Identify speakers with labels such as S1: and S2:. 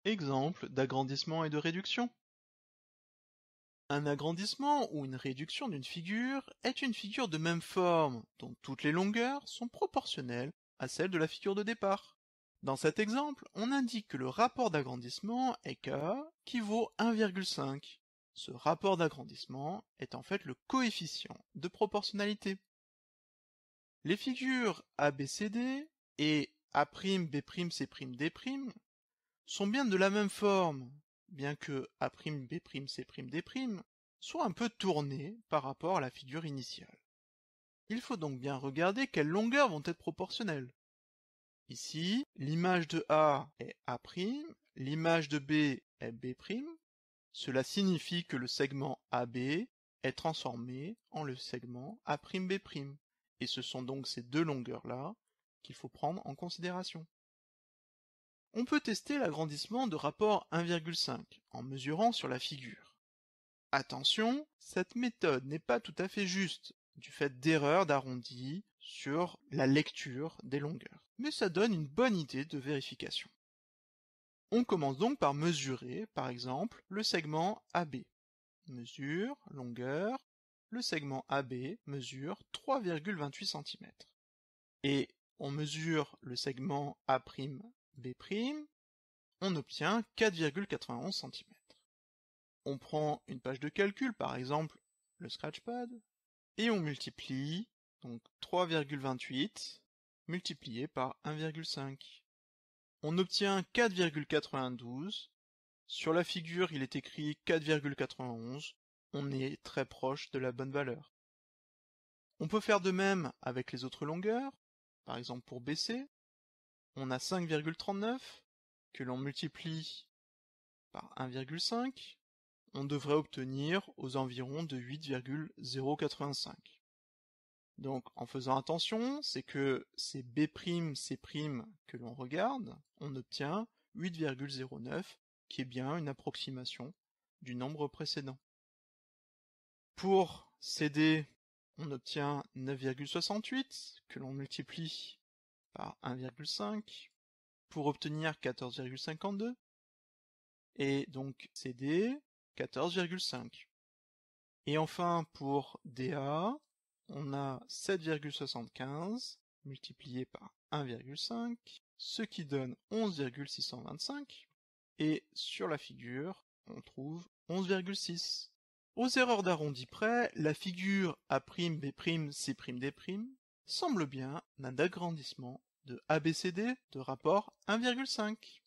S1: Exemple d'agrandissement et de réduction. Un agrandissement ou une réduction d'une figure est une figure de même forme, dont toutes les longueurs sont proportionnelles à celles de la figure de départ. Dans cet exemple, on indique que le rapport d'agrandissement est K qui vaut 1,5. Ce rapport d'agrandissement est en fait le coefficient de proportionnalité. Les figures ABCD et A'B'C'D' sont bien de la même forme, bien que A'B'C'D' soit un peu tourné par rapport à la figure initiale. Il faut donc bien regarder quelles longueurs vont être proportionnelles. Ici, l'image de A est A', l'image de B est B', cela signifie que le segment AB est transformé en le segment A'B', et ce sont donc ces deux longueurs-là qu'il faut prendre en considération. On peut tester l'agrandissement de rapport 1,5 en mesurant sur la figure. Attention, cette méthode n'est pas tout à fait juste, du fait d'erreurs d'arrondi sur la lecture des longueurs, mais ça donne une bonne idée de vérification. On commence donc par mesurer, par exemple, le segment AB. Mesure, longueur, le segment AB mesure 3,28 cm. Et on mesure le segment A'B', on obtient 4,91 cm. On prend une page de calcul, par exemple le Scratchpad, et on multiplie donc 3,28 multiplié par 1,5. On obtient 4,92. Sur la figure, il est écrit 4,91. On est très proche de la bonne valeur. On peut faire de même avec les autres longueurs. Par exemple pour BC, on a 5,39 que l'on multiplie par 1,5. On devrait obtenir aux environs de 8,085. Donc en faisant attention, c'est que c'est B', C' que l'on regarde, on obtient 8,09, qui est bien une approximation du nombre précédent. Pour CD, on obtient 9,68, que l'on multiplie par 1,5, pour obtenir 14,52, et donc CD, 14,5. Et enfin, pour DA, on a 7,75 multiplié par 1,5, ce qui donne 11,625, et sur la figure, on trouve 11,6. Aux erreurs d'arrondi près, la figure A'B'C'D' semble bien un agrandissement de ABCD de rapport 1,5.